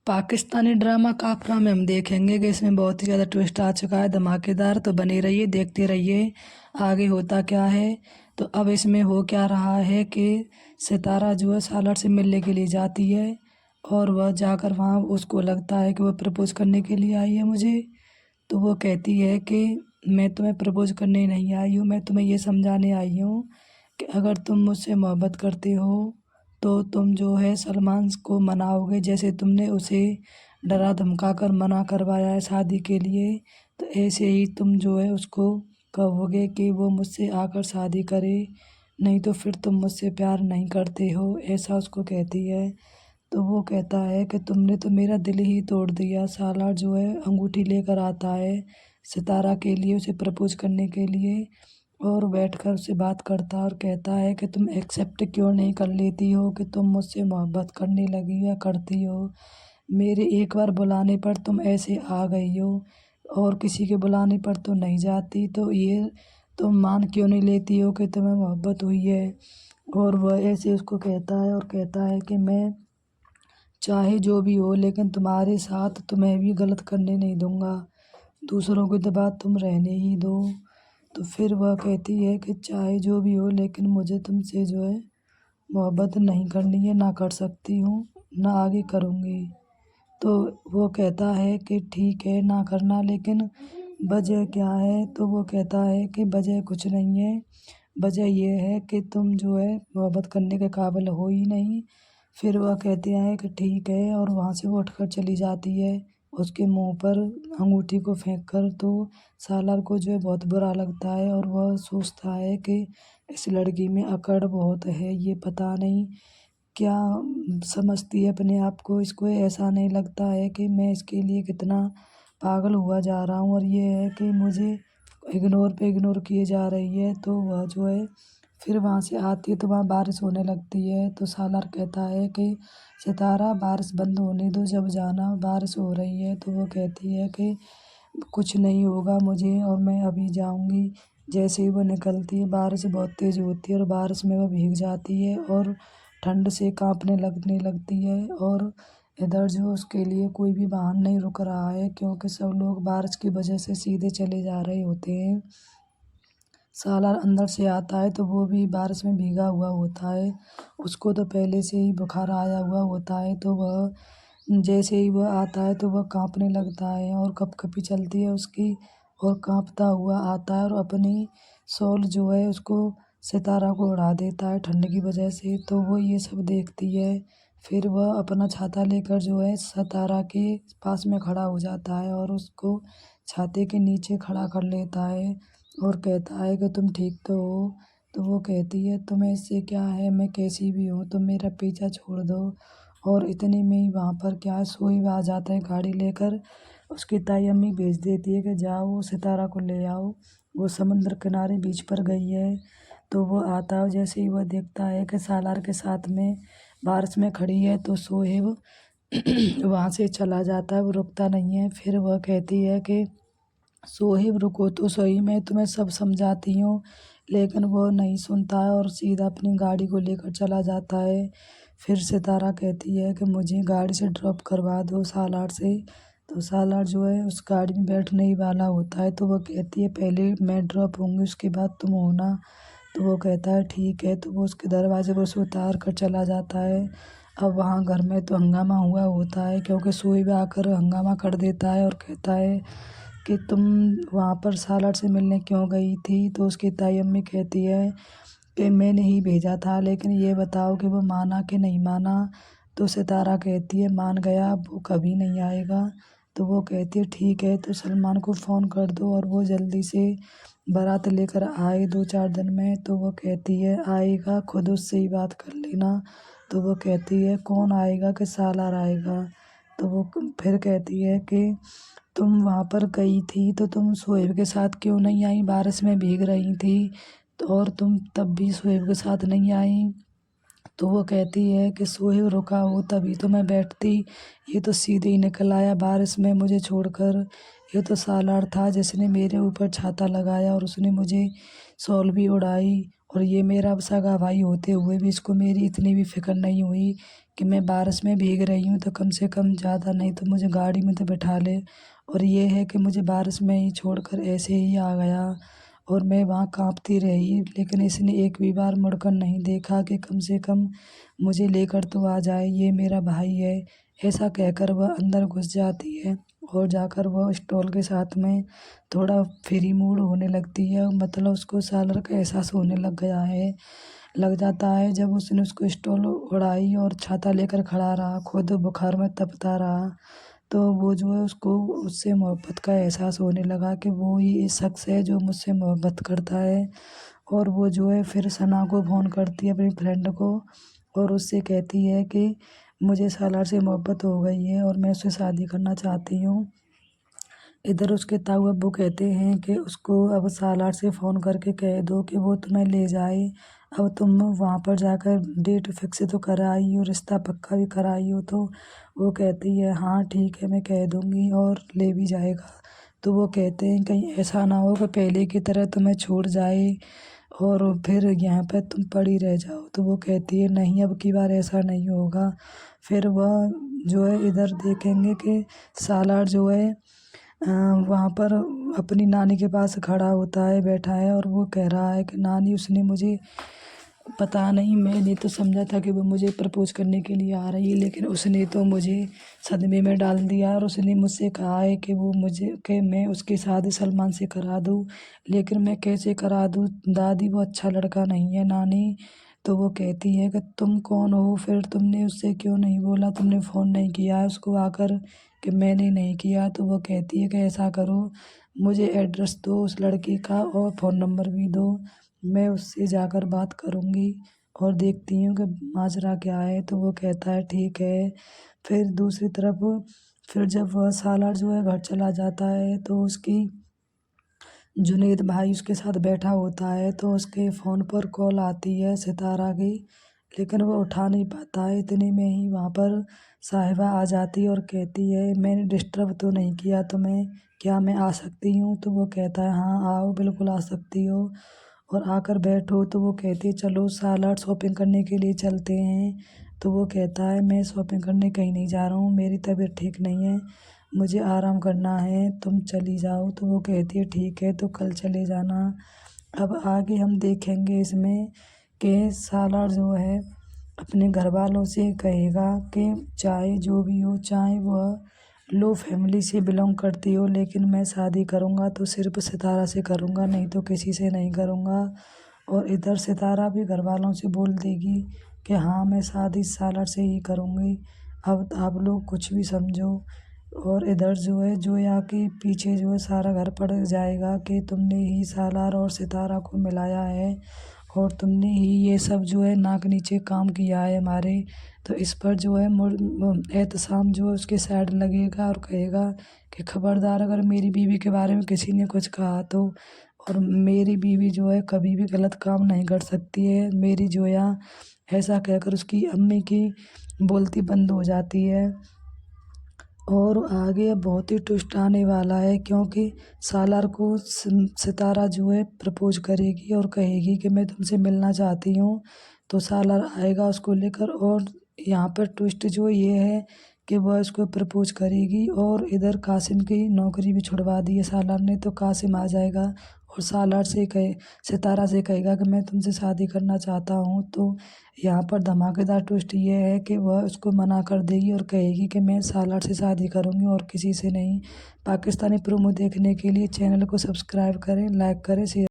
Pakistani drama काफ़रा में हम देखेंगे कि इसमें बहुत ही ज़्यादा ट्विस्ट आ चुका है, धमाकेदार। तो बने रहिए, देखते रहिए आगे होता क्या है। तो अब इसमें हो क्या रहा है कि सितारा जो है सालर से मिलने के लिए जाती है और वह जाकर वहाँ उसको लगता है कि वह प्रपोज़ करने के लिए आई है मुझे। तो वो कहती है कि मैं तुम्हें प्रपोज़ करने नहीं आई हूँ, मैं तुम्हें ये समझाने आई हूँ कि अगर तुम मुझसे मोहब्बत करते हो तो तुम जो है सलमान को मनाओगे, जैसे तुमने उसे डरा धमका कर मना करवाया है शादी के लिए। तो ऐसे ही तुम जो है उसको कहोगे कि वो मुझसे आकर शादी करे, नहीं तो फिर तुम मुझसे प्यार नहीं करते हो, ऐसा उसको कहती है। तो वो कहता है कि तुमने तो मेरा दिल ही तोड़ दिया। सालार जो है अंगूठी लेकर आता है सितारा के लिए, उसे प्रपोज करने के लिए, और बैठकर उससे बात करता है और कहता है कि तुम एक्सेप्ट क्यों नहीं कर लेती हो कि तुम मुझसे मोहब्बत करने लगी या करती हो। मेरे एक बार बुलाने पर तुम ऐसे आ गई हो और किसी के बुलाने पर तो नहीं जाती। तो ये तुम मान क्यों नहीं लेती हो कि तुम्हें मोहब्बत हुई है। और वह ऐसे उसको कहता है और कहता है कि मैं चाहे जो भी हो लेकिन तुम्हारे साथ तुम्हें भी गलत करने नहीं दूंगा, दूसरों की तो बात तुम रहने ही दो। तो फिर वह कहती है कि चाहे जो भी हो लेकिन मुझे तुमसे जो है मोहब्बत नहीं करनी है, ना कर सकती हूँ, ना आगे करूँगी। तो वो कहता है कि ठीक है ना करना, लेकिन वजह क्या है। तो वो कहता है कि वजह कुछ नहीं है, वजह ये है कि तुम जो है मोहब्बत करने के काबिल हो ही नहीं। फिर वह कहते हैं कि ठीक है, और वहाँ से वो उठकर चली जाती है उसके मुंह पर अंगूठी को फेंक कर। तो सालार को जो है बहुत बुरा लगता है और वह सोचता है कि इस लड़की में अकड़ बहुत है, ये पता नहीं क्या समझती है अपने आप को। इसको ऐसा नहीं लगता है कि मैं इसके लिए कितना पागल हुआ जा रहा हूँ और ये है कि मुझे इग्नोर पे इग्नोर किए जा रही है। तो वह जो है फिर वहाँ से आती है तो वहाँ बारिश होने लगती है। तो सालार कहता है कि सितारा बारिश बंद होने दो, जब जाना, बारिश हो रही है। तो वो कहती है कि कुछ नहीं होगा मुझे और मैं अभी जाऊंगी। जैसे ही वो निकलती है बारिश बहुत तेज़ होती है और बारिश में वो भीग जाती है और ठंड से कांपने लगने लगती है। और इधर जो उसके लिए कोई भी वाहन नहीं रुक रहा है क्योंकि सब लोग बारिश की वजह से सीधे चले जा रहे होते हैं। सालार अंदर से आता है तो वो भी बारिश में भीगा हुआ होता है, उसको तो पहले से ही बुखार आया हुआ होता है। तो वह जैसे ही वह आता है तो वह कांपने लगता है और कँपकँपी चलती है उसकी, और कांपता हुआ आता है और अपनी शॉल जो है उसको सितारा को उड़ा देता है ठंड की वजह से। तो वो ये सब देखती है। फिर वह अपना छाता लेकर जो है सितारा के पास में खड़ा हो जाता है और उसको छाते के नीचे खड़ा कर लेता है और कहता है कि तुम ठीक तो हो। तो वो कहती है तुम्हें इससे क्या है, मैं कैसी भी हूँ, तुम मेरा पीछा छोड़ दो। और इतने में ही वहाँ पर क्या है, सोई आ जाता है गाड़ी लेकर। उसकी ताई अम्मी भेज देती है कि जाओ सितारा को ले आओ, वो समुद्र किनारे बीच पर गई है। तो वो आता है, जैसे ही वह देखता है कि सालार के साथ में बारिश में खड़ी है तो सोहेब वहाँ से चला जाता है, वो रुकता नहीं है। फिर वह कहती है कि सोहेब रुको तो सही, मैं तुम्हें सब समझाती हूँ। लेकिन वो नहीं सुनता है और सीधा अपनी गाड़ी को लेकर चला जाता है। फिर सितारा कहती है कि मुझे गाड़ी से ड्रॉप करवा दो सालार से। तो सालार जो है उस गाड़ी में बैठने ही वाला होता है। तो वो कहती है पहले मैं ड्रॉप होंगी उसके बाद तुम होना। तो वो कहता है ठीक है। तो वो उसके दरवाजे पर से उतार कर चला जाता है। अब वहाँ घर में तो हंगामा हुआ होता है क्योंकि सोहेब आकर हंगामा कर देता है और कहता है कि तुम वहाँ पर सालार से मिलने क्यों गई थी। तो उसकी ताई अम्मी कहती है कि मैंने ही भेजा था, लेकिन ये बताओ कि वो माना कि नहीं माना। तो सितारा कहती है मान गया, अब वो कभी नहीं आएगा। तो वो कहती है ठीक है, तो सलमान को फ़ोन कर दो और वो जल्दी से बारात लेकर आए 2-4 दिन में। तो वो कहती है आएगा, खुद उससे ही बात कर लेना। तो वो कहती है कौन आएगा, कि सालार आएगा। तो वो फिर कहती है कि तुम वहाँ पर गई थी तो तुम शोएब के साथ क्यों नहीं आई, बारिश में भीग रही थी तो, और तुम तब भी शोएब के साथ नहीं आई। तो वो कहती है कि सोहेब रुका हो तभी तो मैं बैठती, ये तो सीधे ही निकल आया बारिश में मुझे छोड़कर। ये तो सालार था जिसने मेरे ऊपर छाता लगाया और उसने मुझे शॉल भी उड़ाई और ये मेरा सगा भाई होते हुए भी इसको मेरी इतनी भी फ़िक्र नहीं हुई कि मैं बारिश में भीग रही हूँ तो कम से कम ज़्यादा नहीं तो मुझे गाड़ी में तो बिठा ले। और ये है कि मुझे बारिश में ही छोड़कर ऐसे ही आ गया और मैं वहाँ काँपती रही, लेकिन इसने एक भी बार मुड़कर नहीं देखा कि कम से कम मुझे लेकर तो आ जाए, ये मेरा भाई है। ऐसा कहकर वह अंदर घुस जाती है और जाकर वह स्टॉल के साथ में थोड़ा फ्री मूड होने लगती है, मतलब उसको सालर का एहसास होने लग जाता है। जब उसने उसको स्टॉल उड़ाई और छाता लेकर खड़ा रहा, खुद बुखार में तपता रहा, तो वो जो है उसको उससे मोहब्बत का एहसास होने लगा कि वो ही शख्स है जो मुझसे मोहब्बत करता है। और वो जो है फिर सना को फ़ोन करती है, अपनी फ्रेंड को, और उससे कहती है कि मुझे सालार से मोहब्बत हो गई है और मैं उससे शादी करना चाहती हूँ। इधर उसके ताऊ अब्बू कहते हैं कि उसको अब सालार से फ़ोन करके कह दो कि वो तुम्हें ले जाए। अब तुम वहाँ पर जाकर डेट फिक्स तो कराई हो, रिश्ता पक्का भी कराई हो। तो वो कहती है हाँ ठीक है, मैं कह दूँगी और ले भी जाएगा। तो वो कहते हैं कहीं ऐसा ना हो कि पहले की तरह तुम्हें छोड़ जाए और फिर यहाँ पे तुम पड़ी रह जाओ। तो वो कहती है नहीं, अब की बार ऐसा नहीं होगा। फिर वह जो है इधर देखेंगे कि सालार जो है वहाँ पर अपनी नानी के पास खड़ा होता है, बैठा है, और वो कह रहा है कि नानी उसने मुझे पता नहीं, मैंने तो समझा था कि वो मुझे प्रपोज करने के लिए आ रही है, लेकिन उसने तो मुझे सदमे में डाल दिया और उसने मुझसे कहा है कि वो मुझे कि मैं उसकी शादी सलमान से करा दूँ, लेकिन मैं कैसे करा दूँ दादी, वो अच्छा लड़का नहीं है नानी। तो वो कहती है कि तुम कौन हो, फिर तुमने उससे क्यों नहीं बोला, तुमने फ़ोन नहीं किया है उसको आकर कि मैंने नहीं किया। तो वो कहती है कि ऐसा करो, मुझे एड्रेस दो उस लड़की का और फ़ोन नंबर भी दो, मैं उससे जाकर बात करूँगी और देखती हूँ कि माजरा क्या है। तो वो कहता है ठीक है। फिर दूसरी तरफ फिर जब वह सालार जो है घर चला जाता है तो उसकी जुनैद भाई उसके साथ बैठा होता है, तो उसके फ़ोन पर कॉल आती है सितारा की, लेकिन वो उठा नहीं पाता है। इतने में ही वहाँ पर साहिबा आ जाती है और कहती है मैंने डिस्टर्ब तो नहीं किया तुम्हें, क्या मैं आ सकती हूँ? तो वो कहता है हाँ आओ, बिल्कुल आ सकती हो और आकर बैठो। तो वो कहती है चलो सालार शॉपिंग करने के लिए चलते हैं। तो वो कहता है मैं शॉपिंग करने कहीं नहीं जा रहा हूँ, मेरी तबीयत ठीक नहीं है, मुझे आराम करना है, तुम चली जाओ। तो वो कहती है ठीक है, तो कल चले जाना। अब आगे हम देखेंगे इसमें कि सालार जो है अपने घर वालों से कहेगा कि चाहे जो भी हो, चाहे वह लो फैमिली से बिलोंग करती हो, लेकिन मैं शादी करूँगा तो सिर्फ सितारा से करूँगा, नहीं तो किसी से नहीं करूँगा। और इधर सितारा भी घर वालों से बोल देगी कि हाँ मैं शादी सालार से ही करूँगी, अब आप लोग कुछ भी समझो। और इधर जो है जोया के पीछे जो है सारा घर पड़ जाएगा कि तुमने ही सालार और सितारा को मिलाया है और तुमने ही ये सब जो है नाक नीचे काम किया है हमारे। तो इस पर जो है एहतसाम जो है उसके साइड लगेगा और कहेगा कि खबरदार अगर मेरी बीवी के बारे में किसी ने कुछ कहा तो, और मेरी बीवी जो है कभी भी गलत काम नहीं कर सकती है मेरी जोया। ऐसा कहकर उसकी अम्मी की बोलती बंद हो जाती है। और आगे अब बहुत ही ट्विस्ट आने वाला है, क्योंकि सालार को सितारा जो है प्रपोज करेगी और कहेगी कि मैं तुमसे मिलना चाहती हूँ। तो सालार आएगा उसको लेकर, और यहाँ पर ट्विस्ट जो ये है कि वह उसको प्रपोज करेगी और इधर कासिम की नौकरी भी छुड़वा दी है सालार ने। तो कासिम आ जाएगा और सालार से कहे सितारा से कहेगा कि मैं तुमसे शादी करना चाहता हूँ। तो यहाँ पर धमाकेदार ट्विस्ट ये है कि वह उसको मना कर देगी और कहेगी कि मैं सालार से शादी करूँगी और किसी से नहीं। पाकिस्तानी प्रोमो देखने के लिए चैनल को सब्सक्राइब करें, लाइक करें, शेयर